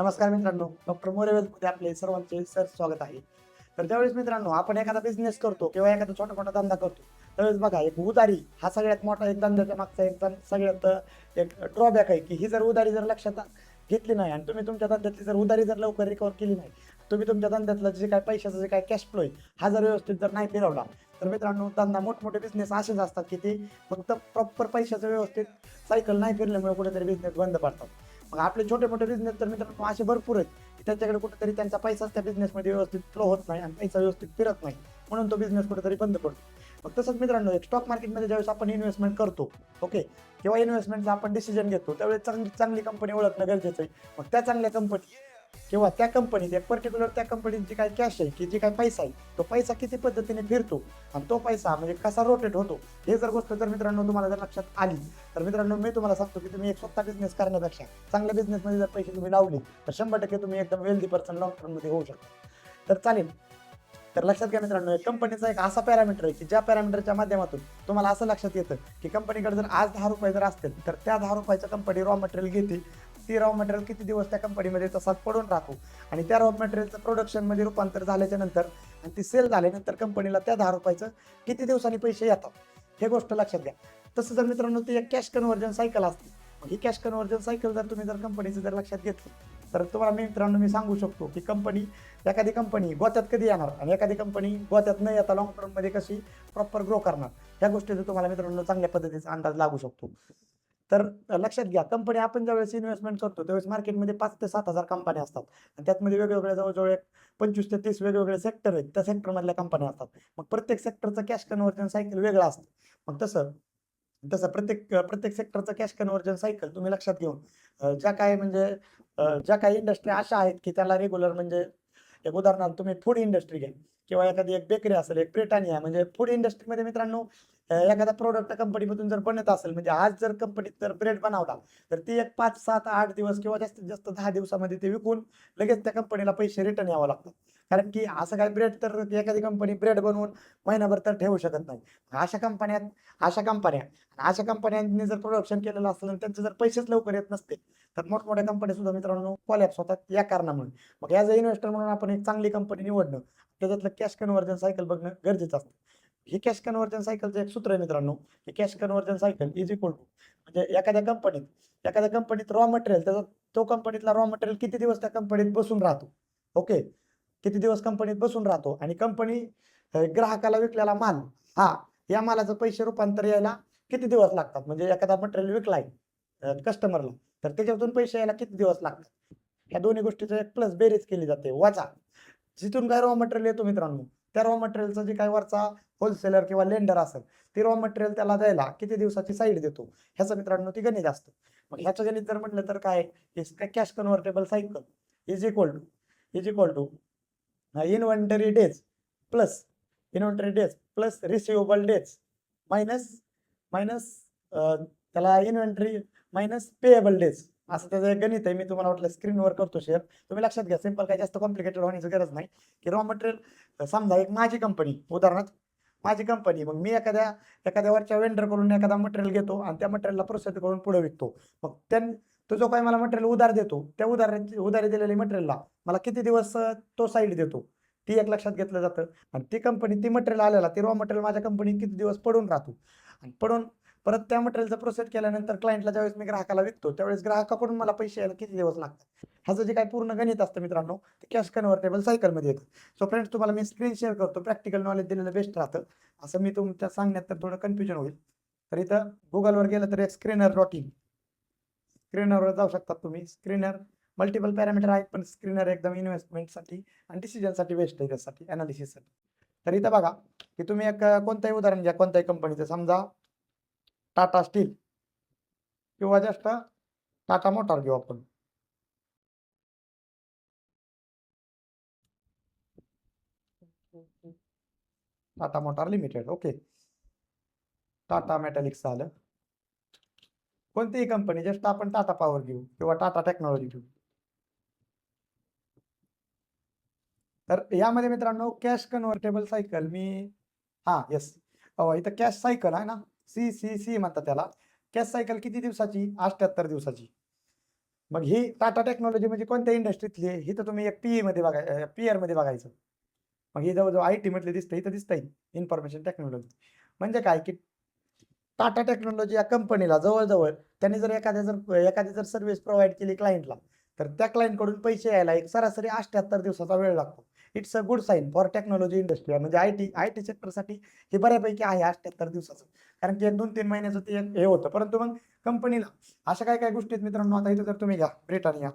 नमस्कार मित्रांनो, डॉक्टर मोरे मध्ये आपले सर्वांचे स्वागत आहे. तर त्यावेळेस मित्रांनो आपण एखादा बिझनेस करतो किंवा एखादा छोटा मोठा धंदा करतो, त्यावेळेस बघा एक उधारी हा सगळ्यात मोठा एक धंद्याच्या मागचा एक सगळ्यात एक ड्रॉबॅक आहे, की ही जर उधारी जर लक्षात घेतली नाही आणि तुम्ही तुमच्या धंद्यातली जर उधारी जर लवकर रिकव्हर केली नाही, तुम्ही तुमच्या धंद्यातलं जे काय पैशाचं जे काय कॅश फ्लो आहे हा जर व्यवस्थित जर नाही फिरवला, तर मित्रांनो धंदा मोठमोठे बिझनेस असेच असतात की ते फक्त प्रॉपर पैशाचं व्यवस्थित सायकल नाही फिरल्यामुळे कुठेतरी बिझनेस बंद पडतात. मग आपले छोटे मोठे बिझनेस तर मित्रांनो असे भरपूर आहेत की त्यांच्याकडे कुठेतरी त्यांचा पैसाच त्या बिझनेसमध्ये व्यवस्थित फ्लो होत नाही आणि पैसा व्यवस्थित फिरत नाही, म्हणून तो बिझनेस कुठेतरी बंद पडतो. मग तसंच मित्रांनो एक स्टॉक मार्केटमध्ये ज्यावेळेस आपण इन्व्हेस्टमेंट करतो, ओके, किंवा इन्व्हेस्टमेंटचा आपण डिसिजन घेतो त्यावेळेस चांगली चांगली कंपनी ओळखणं गरजेचं आहे. मग त्या चांगल्या कंपनी किंवा त्या कंपनीत एक पर्टिक्युलर त्या कंपनीत जी काही कॅश आहे की जी काही पैसा आहे तो पैसा किती पद्धतीने फिरतो आणि तो पैसा म्हणजे कसा रोटेट होतो, हे जर गोष्ट जर मित्रांनो तुम्हाला जर लक्षात आली, तर मित्रांनो मी तुम्हाला सांगतो की तुम्ही एक स्वतः बिझनेस करण्यापेक्षा चांगल्या बिझनेसमध्ये जर पैसे तुम्ही लावले तर 100% तुम्ही एकदम वेल्दी पर्सन लॉंग टर्ममध्ये होऊ शकता. तर चालेल. तर लक्षात घ्या मित्रांनो, एक कंपनीचा एक असा पॅरामीटर आहे की ज्या पॅरामीटरच्या माध्यमातून तुम्हाला असं लक्षात येतं की कंपनीकडे जर आज 10 रुपये जर असतील तर त्या 10 रुपयाचं कंपनी रॉ मटेरियल घेते. ती रॉ मटेरियल किती दिवस त्या कंपनीमध्ये तसाच पडून राहतो आणि त्या रॉ मटेरियलचं प्रोडक्शनमध्ये रूपांतर झाल्याच्या नंतर आणि ती सेल झाल्यानंतर कंपनीला त्या 10 रुपयाचं किती दिवसांनी पैसे येतात, हे गोष्ट लक्षात घ्या. तसं जर मित्रांनो ती एक कॅश कन्व्हर्जन सायकल असते. ही कॅश कन्व्हर्जन सायकल जर तुम्ही जर कंपनीचं जर लक्षात घेतली, तर तुम्हाला मित्रांनो मी सांगू शकतो की एखादी कंपनी गोत्यात कधी येणार आणि एखादी कंपनी गोत्यात न येता लॉंग टर्ममध्ये कशी प्रॉपर ग्रो करणार, ह्या गोष्टीचा तुम्हाला मित्रांनो चांगल्या पद्धतीचा अंदाज लागू शकतो. तर लक्षात घ्या, कंपनी आपण ज्यावेळेस इन्व्हेस्टमेंट करतो त्यावेळेस मार्केटमध्ये 5 ते 7,000 कंपन्या असतात आणि त्यातमध्ये वेगवेगळ्या जवळजवळ एक 25 ते 30 वेगवेगळे सेक्टर आहेत. त्या सेक्टरमधल्या कंपन्या असतात. मग प्रत्येक सेक्टरचं कॅश कन्व्हर्जन सायकल वेगळं असतं. मग तसं तसं प्रत्येक सेक्टरचं कॅश कन्व्हर्जन सायकल तुम्ही लक्षात घेऊन ज्या काही इंडस्ट्री अशा आहेत की त्याला रेग्युलर म्हणजे एक उदाहरणार्थ तुम्ही फूड इंडस्ट्री घ्या किंवा एखादी एक बेकरी असेल, एक ब्रिटानिया म्हणजे फूड इंडस्ट्रीमध्ये मित्रांनो एखादा प्रोडक्ट कंपनीमधून जर बनत असेल म्हणजे आज जर कंपनीत जर ब्रेड बनवला तर ती एक 5, 7, 8 दिवस किंवा जास्तीत जास्त 10 दिवसामध्ये ते विकून लगेच त्या कंपनीला पैसे रिटर्न यावं लागतात. कारण की असं काय ब्रेड तर एखादी कंपनी ब्रेड बनवून महिनाभर तर ठेवू शकत नाही. अशा कंपन्यात अशा कंपन्या अशा कंपन्यांनी जर प्रोडक्शन केलेलं असेल आणि त्यांचे जर पैसेच लवकर येत नसते, तर मोठमोठ्या कंपन्या सुद्धा मित्रांनो कोलॅप्स होतात या कारणामुळे. मग ॲज अ इन्व्हेस्टर म्हणून आपण एक चांगली कंपनी निवडणं, त्याच्यातलं कॅश कन्व्हर्जन सायकल बघणं गरजेचं असतं. ही कॅश कन्व्हर्जन सायकलचं एक सूत्र आहे मित्रांनो, की cash conversion cycle is equal to म्हणजे एखाद्या कंपनीत रॉ मटेरियल त्याचा तो कंपनीतला रॉ मटेरियल किती दिवस त्या कंपनीत बसून राहतो. ओके. किती दिवस कंपनीत बसून राहतो आणि कंपनी ग्राहकाला विकलेला माल हा या मालाचं पैसे रूपांतर यायला किती दिवस लागतात. म्हणजे एखादा मटेरियल विकलाय कस्टमरला, तर त्याच्यातून पैसे यायला किती दिवस लागतात. ह्या दोन्ही गोष्टीचं एक प्लस बेरीज केली जाते. वाचा जिथून काय रॉ मटेरियल येतो मित्रांनो, त्या रॉ मटेरियलचा जे काय वरचा होलसेलर किंवा लेंडर असेल, ते रॉ मटेरियल त्याला द्यायला किती दिवसाची साईड देतो, ह्याचं मित्रांनो ती गणित असतं. मग ह्याचं गणित जर म्हटलं तर काय, cash convertible cycle is equal to is equal to inventory days plus receivable days minus minus त्याला इन्व्हेंटरी मायनस पेएबल डेज, असं त्याचं एक गणित आहे. मी तुम्हाला वाटलं स्क्रीनवर करतो शेअर, तुम्ही लक्षात घ्या. सिंपल, काय जास्त कॉम्प्लिकेटेड होण्याची गरज नाही. की रॉ मटेरियल समजा एक माझी कंपनी, उदाहरणार्थ माझी कंपनी, मग मी एखाद्या वरच्या वेंडरकडून एखादा मटेरियल घेतो आणि त्या मटेरियलला प्रोसेस करून पुढे विकतो. मग तो जो काही मला मटेरियल उधार देतो, त्या उधारी दिलेल्या मटेरियलला मला किती दिवस तो साईड देतो, ती एक लक्षात घेतलं जातं. आणि ती मटेरियल आलेला ती रॉ मटेरियल माझ्या कंपनीत किती दिवस पडून राहतो आणि परत त्या मटेरियलचा प्रोसेस केल्यानंतर क्लायंटला ज्यावेळेस मी ग्राहकाला विकतो त्यावेळेस ग्राहकाकडून मला पैसे यायला किती दिवस लागतात. ह्याचं जे काही पूर्ण गणित असतं मित्रांनो, ते कॅश कन्व्हर्टेबल सायकलमध्ये येतं. सो फ्रेंड्स, तुम्हाला मी स्क्रीन शेअर करतो. प्रॅक्टिकल नॉलेज दिलेलं बेस्ट राहतं. असं मी तुमच्या सांगण्यात तर थोडं कन्फ्युजन होईल. तर इथं गुगलवर गेलं तर एक स्क्रीनर.इन, स्क्रीनरवर जाऊ शकतात तुम्ही. स्क्रीनर मल्टिपल पॅरामीटर आहेत, पण स्क्रीनर एकदम इन्व्हेस्टमेंटसाठी आणि डिसिजनसाठी बेस्ट आहे, त्यासाठी अनालिसिससाठी. तर इथं बघा की तुम्ही एक कोणतंही उदाहरण घ्या, कोणत्याही कंपनीचं, समजा टाटा स्टील किंवा जस्ट टाटा मोटार घेऊ आपण. Tata motor limited, okay. Tata Metallics झालं. कोणतीही कंपनी, जस्ट आपण टाटा पॉवर घेऊ किंवा टाटा टेक्नॉलॉजी घेऊ. तर यामध्ये मित्रांनो कॅश कन्व्हर्टेबल सायकल येस, इथं कॅश सायकल आहे ना, सी सी सी म्हणतात त्याला. कॅश सायकल किती दिवसाची? 78 दिवसाची. मग ही टाटा टेक्नॉलॉजी म्हणजे कोणत्या इंडस्ट्रीतली आहे ही तर तुम्ही एक पीई मध्ये बघाय पीआर मध्ये बघायचं. मग ही जवळजवळ आय टी म्हटलं दिसतं इथं दिसतंय इन्फॉर्मेशन टेक्नॉलॉजी. म्हणजे काय की टाटा टेक्नॉलॉजी या कंपनीला जवळजवळ त्यांनी जर एखादी जर सर्व्हिस प्रोव्हाइड केली क्लायंटला, तर त्या क्लायंटकडून पैसे यायला एक सरासरी 78 दिवसाचा वेळ लागतो. It's a good sign for technology industry म्हणजे आय टी सेक्टरसाठी हे बऱ्यापैकी आहे 78 दिवसाचं. कारण की 2-3 महिन्याचं ते हे होतं. परंतु मग कंपनीला अशा काय काय गोष्टी आहेत मित्रांनो. आता इथं जर तुम्ही घ्या ब्रिटानिया,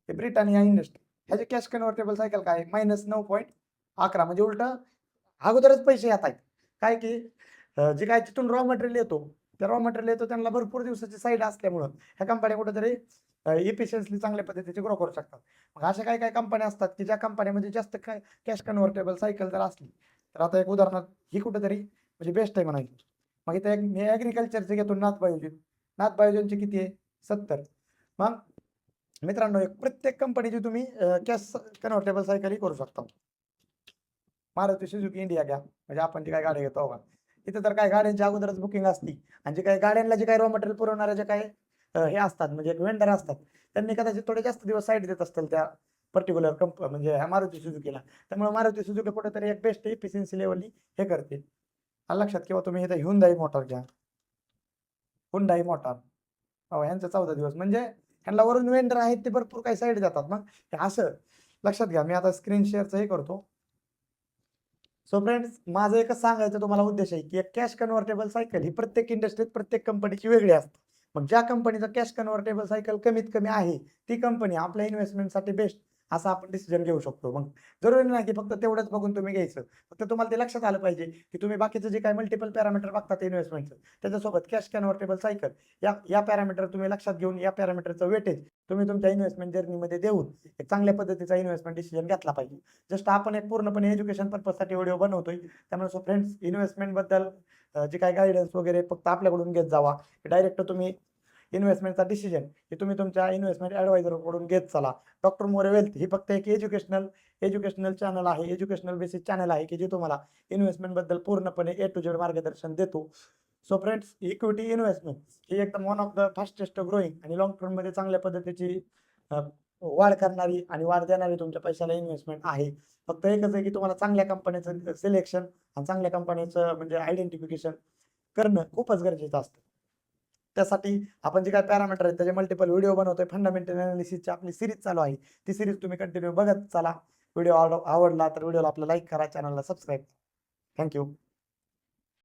हे ब्रिटानिया इंडस्ट्री ह्याचे कॅश कन्व्हर्टेबल सायकल काय -9.11 म्हणजे उलट अगोदरच पैसे येत आहेत. काय की जे काय तिथून रॉ मटेरियल येतो, त्या रॉ मटेरियल येतो त्यांना भरपूर दिवसाची साईड असल्यामुळं ह्या कंपन्या कुठेतरी इफिशियन्सली चांगल्या पद्धतीचे ग्रो करू शकतात. मग अशा काही काही कंपन्या असतात की ज्या कंपन्यामध्ये जास्त कॅश कन्व्हर्टेबल सायकल जर असली, तर आता एक उदाहरणार्थ ही कुठेतरी म्हणजे बेस्ट आहे म्हणायची. मग इथे एक मी ॲग्रिकल्चरचे घेतो नाथ बायोजन. नाथ बायोजनची किती आहे 70. मग मित्रांनो एक प्रत्येक कंपनीची तुम्ही कॅश कन्व्हर्टेबल सायकलही करू शकता. मारुती सुझुकी इंडिया घ्या म्हणजे आपण जी काही गाडी घेतो बघा, इथं तर काय गाड्यांची अगोदरच बुकिंग असती आणि जे काही गाड्यांना जे काही रॉ मटेरियल पुरवणारे जे काही हे असतात म्हणजे वेंडर असतात, त्यांनी कदाचित थोडे जास्त दिवस साईड देत असतील त्या पर्टिक्युलर म्हणजे ह्या मारुती सुझुकीला. त्यामुळे मारुती सुझुकी कुठेतरी एक बेस्ट इफिशियन्सी लेवलनी हे करते. लक्षात किंवा तुम्ही इथं ह्युंदाई मोटर घ्या, हुंडाई मोटार ह्यांचं 14 दिवस म्हणजे ह्यांना वरून वेंडर आहेत ते भरपूर काही साईड देतात. मग हे असं लक्षात घ्या. मी आता स्क्रीन शेअरचं हे करतो. सो फ्रेंड्स माझं एकच सांगायचं तुम्हाला उद्देश आहे की एक कॅश कन्व्हर्टेबल सायकल ही प्रत्येक इंडस्ट्रीत प्रत्येक कंपनीची वेगळी असते. मग ज्या कंपनीचं कॅश कन्व्हर्टेबल सायकल कमीत कमी आहे ती कंपनी आपल्या इन्व्हेस्टमेंटसाठी बेस्ट असा आपण डिसिजन घेऊ शकतो. मग जरुरी नाही की फक्त तेवढंच बघून तुम्ही घ्यायचं. फक्त तुम्हाला ते लक्षात आलं पाहिजे की तुम्ही बाकीचं जे काही मल्टिपल पॅरामीटर बघतात इन्व्हेस्टमेंटचं त्याच्यासोबत कॅश कन्व्हर्टेबल सायकल या या पॅरामीटर तुम्ही लक्षात घेऊन या पॅरामीटरचं वेटेज तुम्ही तुमच्या इन्व्हेस्टमेंट जर्नीमध्ये देऊन एक चांगल्या पद्धतीचा इन्व्हेस्टमेंट डिसिजन घेतला पाहिजे. जस्ट आपण एक पूर्णपणे एज्युकेशन पर्पजसाठी व्हिडिओ बनवतोय. त्यामुळे सो फ्रेंड्स इन्व्हेस्टमेंटबद्दल जे काही गायडन्स वगैरे फक्त आपल्याकडून घेत जावा. डायरेक्ट तुम्ही इन्व्हेस्टमेंटचा डिसिजन हे तुम्ही तुमच्या इन्व्हेस्टमेंट ॲडवायझरकडून घेत चला. डॉक्टर मोरे वेल्थ ही फक्त एक एज्युकेशनल चॅनल आहे, एज्युकेशनल बेसिस चॅनल आहे की जे तुम्हाला इन्व्हेस्टमेंटबद्दल पूर्णपणे ए टू झेड मार्गदर्शन देतो. सो फ्रेंड्स इक्विटी इन्व्हेस्टमेंट ही एकदम one of the fastest growing आणि लॉंग टर्ममध्ये चांगल्या पद्धतीची वाढ करणारी आणि वाढ देणारी तुमच्या पैशाला इन्व्हेस्टमेंट आहे. फक्त एकच आहे की तुम्हाला चांगल्या कंपनीचं सिलेक्शन आणि चांगल्या कंपनीचं म्हणजे आयडेंटिफिकेशन करणं खूपच गरजेचं असतं. त्यासाठी आपण जे काही पॅरामीटर आहेत त्याचे मल्टिपल व्हिडिओ बनवतोय. फंडामेंटल अनालिसिसची आपली सिरीज चालू आहे. ती सिरीज तुम्ही कंटिन्यू बघत चला. व्हिडिओ आवडला तर व्हिडिओला आपला लाईक करा, चॅनलला सबस्क्राईब. थँक्यू.